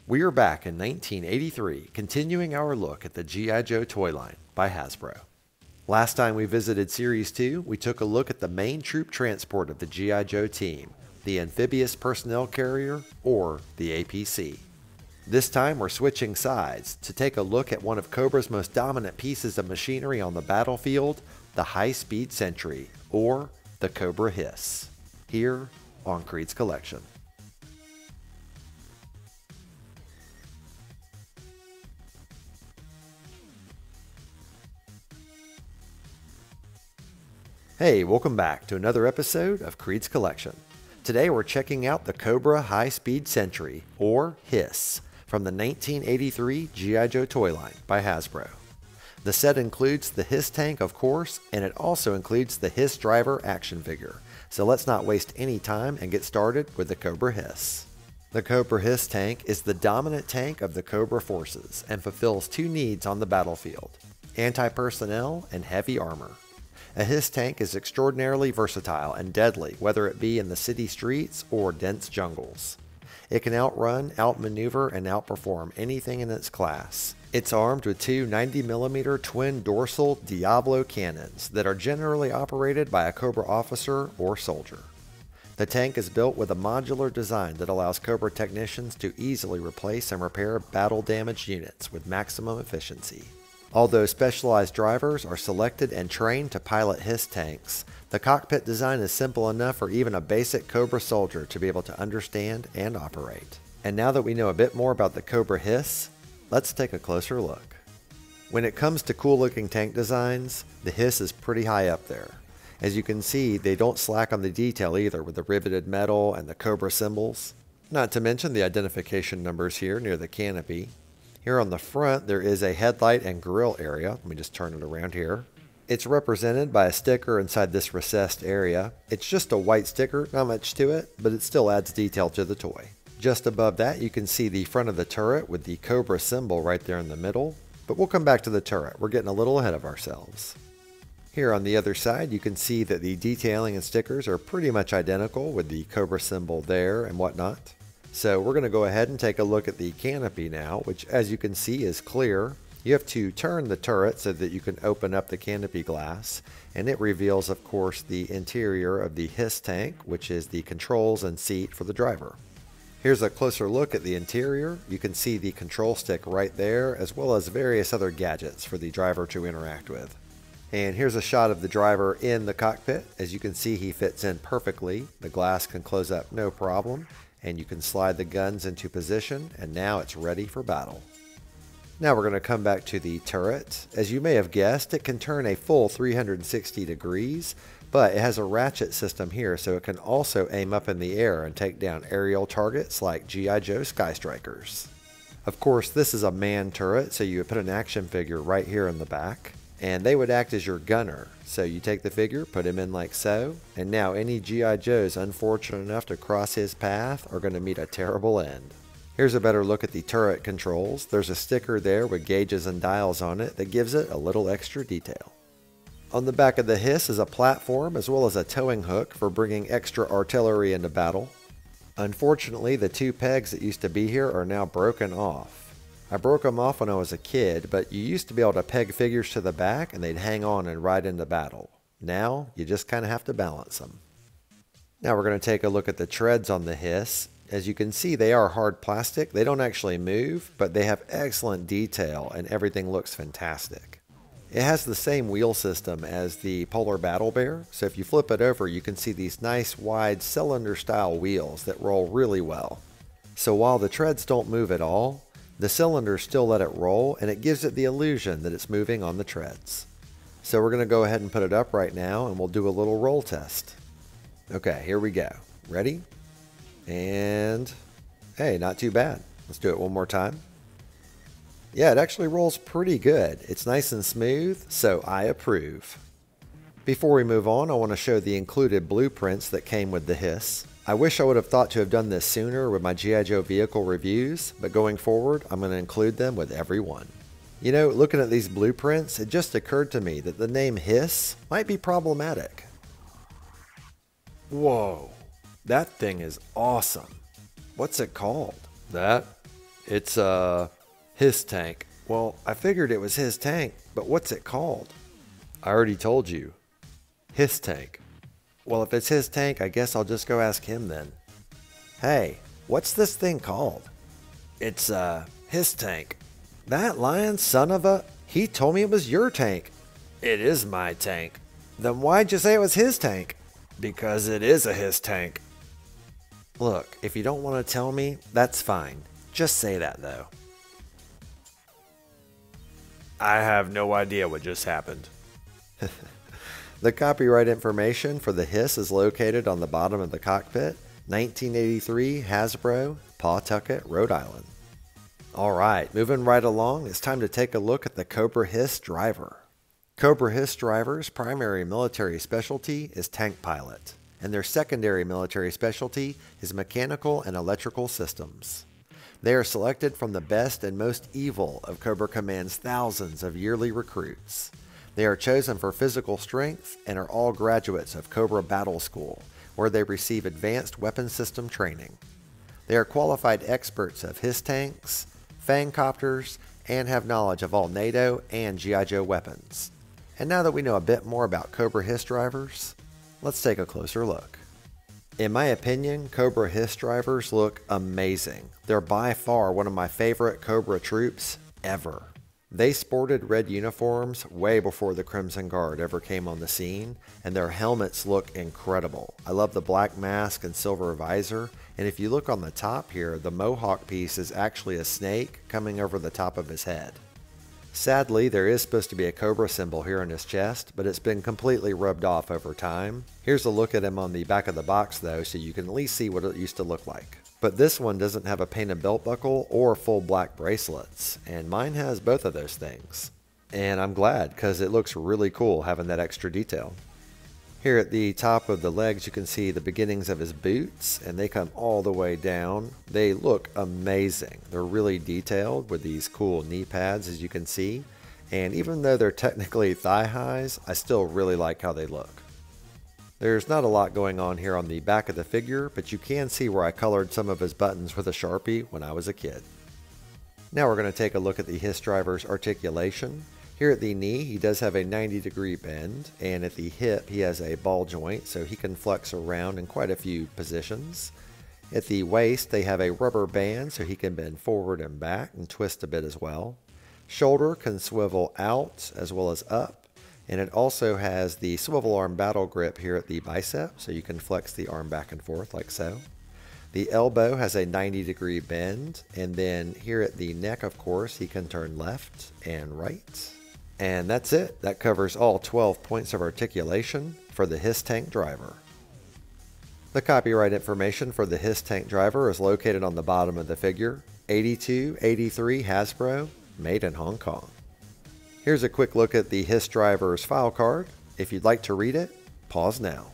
We are back in 1983, continuing our look at the G.I. Joe toy line by Hasbro. Last time we visited Series 2, we took a look at the main troop transport of the G.I. Joe team, the Amphibious Personnel Carrier, or the APC. This time we're switching sides to take a look at one of Cobra's most dominant pieces of machinery on the battlefield, the High Speed Sentry, or the Cobra H.I.S.S, here on Creed's Collection. Hey, welcome back to another episode of Creed's Collection. Today we're checking out the Cobra High Speed Sentry, or H.I.S.S, from the 1983 G.I. Joe toy line by Hasbro. The set includes the H.I.S.S tank, of course, and it also includes the H.I.S S driver action figure. So let's not waste any time and get started with the Cobra H.I.S S. The Cobra H.I.S S tank is the dominant tank of the Cobra forces and fulfills two needs on the battlefield: anti-personnel and heavy armor. A H.I.S S tank is extraordinarily versatile and deadly, whether it be in the city streets or dense jungles. It can outrun, outmaneuver, and outperform anything in its class. It's armed with two 90mm twin dorsal Diablo cannons that are generally operated by a Cobra officer or soldier. The tank is built with a modular design that allows Cobra technicians to easily replace and repair battle-damaged units with maximum efficiency. Although specialized drivers are selected and trained to pilot H.I.S S tanks, the cockpit design is simple enough for even a basic Cobra soldier to be able to understand and operate. And now that we know a bit more about the Cobra H.I.S S, let's take a closer look. When it comes to cool looking tank designs, the H.I.S S is pretty high up there. As you can see, they don't slack on the detail either, with the riveted metal and the Cobra symbols. Not to mention the identification numbers here near the canopy. Here on the front, there is a headlight and grille area. Let me just turn it around here. It's represented by a sticker inside this recessed area. It's just a white sticker, not much to it, but it still adds detail to the toy. Just above that, you can see the front of the turret with the Cobra symbol right there in the middle. But we'll come back to the turret. We're getting a little ahead of ourselves. Here on the other side, you can see that the detailing and stickers are pretty much identical with the Cobra symbol there and whatnot. So we're going to go ahead and take a look at the canopy now, which as you can see is clear. You have to turn the turret so that you can open up the canopy glass, and it reveals, of course, the interior of the H.I.S S tank, which is the controls and seat for the driver. Here's a closer look at the interior. You can see the control stick right there, as well as various other gadgets for the driver to interact with. And here's a shot of the driver in the cockpit. As you can see, he fits in perfectly. The glass can close up no problem, and you can slide the guns into position, and now it's ready for battle. Now we're going to come back to the turret. As you may have guessed, it can turn a full 360 degrees, but it has a ratchet system here, so it can also aim up in the air and take down aerial targets like G.I. Joe Sky Strikers. Of course, this is a manned turret, so you would put an action figure right here in the back, and they would act as your gunner. So you take the figure, put him in like so, and now any G.I. Joes unfortunate enough to cross his path are going to meet a terrible end. Here's a better look at the turret controls. There's a sticker there with gauges and dials on it that gives it a little extra detail. On the back of the H.I.S S is a platform as well as a towing hook for bringing extra artillery into battle. Unfortunately, the two pegs that used to be here are now broken off. I broke them off when I was a kid, but you used to be able to peg figures to the back and they'd hang on and ride into battle. Now, you just kind of have to balance them. Now we're going to take a look at the treads on the H.I.S S. As you can see, they are hard plastic. They don't actually move, but they have excellent detail and everything looks fantastic. It has the same wheel system as the Polar Battle Bear, so if you flip it over, you can see these nice wide cylinder style wheels that roll really well. So while the treads don't move at all, the cylinders still let it roll, and it gives it the illusion that it's moving on the treads. So we're going to go ahead and put it up right now, and we'll do a little roll test. Okay, here we go. Ready? And hey, not too bad. Let's do it one more time. Yeah, it actually rolls pretty good. It's nice and smooth, so I approve. Before we move on, I want to show the included blueprints that came with the H.I.S S. I wish I would have thought to have done this sooner with my G.I. Joe vehicle reviews, but going forward, I'm going to include them with every one. You know, looking at these blueprints, it just occurred to me that the name H.I.S S might be problematic. Whoa, that thing is awesome. What's it called? That It's his tank. Well, I figured it was his tank, but what's it called? I already told you. His tank. Well, if it's his tank, I guess I'll just go ask him then. Hey, what's this thing called? It's his tank. That lying son of a... He told me it was your tank. It is my tank. Then why'd you say it was his tank? Because it is a his tank. Look, if you don't want to tell me, that's fine. Just say that though. I have no idea what just happened. The copyright information for the H.I.S. is located on the bottom of the cockpit. 1983 Hasbro, Pawtucket, Rhode Island. Alright, moving right along, it's time to take a look at the Cobra H.I.S. driver. Cobra H.I.S. drivers' primary military specialty is tank pilot, and their secondary military specialty is mechanical and electrical systems. They are selected from the best and most evil of Cobra Command's thousands of yearly recruits. They are chosen for physical strength and are all graduates of Cobra Battle School, where they receive advanced weapon system training. They are qualified experts of H.I.S. tanks, Fang copters, and have knowledge of all NATO and G.I.Joe weapons. And now that we know a bit more about Cobra H.I.S. drivers, let's take a closer look. In my opinion, Cobra H.I.S. drivers look amazing. They're by far one of my favorite Cobra troops ever. They sported red uniforms way before the Crimson Guard ever came on the scene, and their helmets look incredible. I love the black mask and silver visor, and if you look on the top here, the mohawk piece is actually a snake coming over the top of his head. Sadly, there is supposed to be a cobra symbol here on his chest, but it's been completely rubbed off over time. Here's a look at him on the back of the box though, so you can at least see what it used to look like. But this one doesn't have a painted belt buckle or full black bracelets, and mine has both of those things. And I'm glad, because it looks really cool having that extra detail. Here at the top of the legs you can see the beginnings of his boots, and they come all the way down. They look amazing. They're really detailed with these cool knee pads, as you can see. And even though they're technically thigh highs, I still really like how they look. There's not a lot going on here on the back of the figure, but you can see where I colored some of his buttons with a Sharpie when I was a kid. Now we're going to take a look at the H.I.S. driver's articulation. Here at the knee, he does have a 90-degree bend, and at the hip, he has a ball joint, so he can flex around in quite a few positions. At the waist, they have a rubber band, so he can bend forward and back and twist a bit as well. Shoulder can swivel out as well as up. And it also has the swivel arm battle grip here at the bicep, so you can flex the arm back and forth like so. The elbow has a 90-degree bend, and then here at the neck, of course, he can turn left and right. And that's it. That covers all 12 points of articulation for the H.I.S. tank driver. The copyright information for the H.I.S. tank driver is located on the bottom of the figure. 8283 Hasbro, made in Hong Kong. Here's a quick look at the H.I.S. driver's file card. If you'd like to read it, pause now.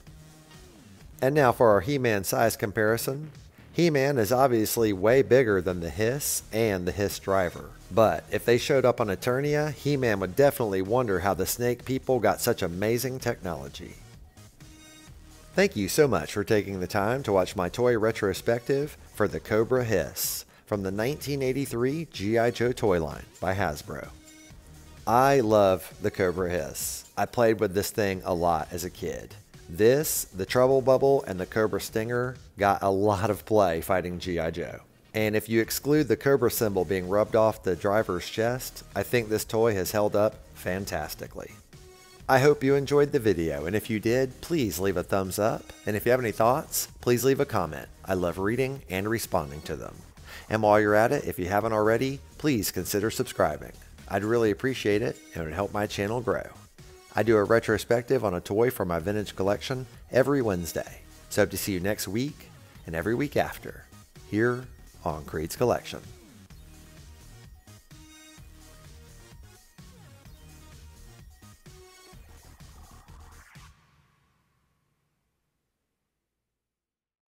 And now for our He-Man size comparison. He-Man is obviously way bigger than the H.I.S. and the H.I.S. driver. But if they showed up on Eternia, He-Man would definitely wonder how the Snake people got such amazing technology. Thank you so much for taking the time to watch my toy retrospective for the Cobra H.I.S. from the 1983 G.I.Joe toy line by Hasbro. I love the Cobra H.I.S. I played with this thing a lot as a kid. This, the Trouble Bubble, and the Cobra Stinger got a lot of play fighting G.I.Joe. And if you exclude the Cobra symbol being rubbed off the driver's chest, I think this toy has held up fantastically. I hope you enjoyed the video, and if you did, please leave a thumbs up. And if you have any thoughts, please leave a comment. I love reading and responding to them. And while you're at it, if you haven't already, please consider subscribing. I'd really appreciate it, and it would help my channel grow. I do a retrospective on a toy from my vintage collection every Wednesday, so hope to see you next week and every week after, here on KREED'S Collection.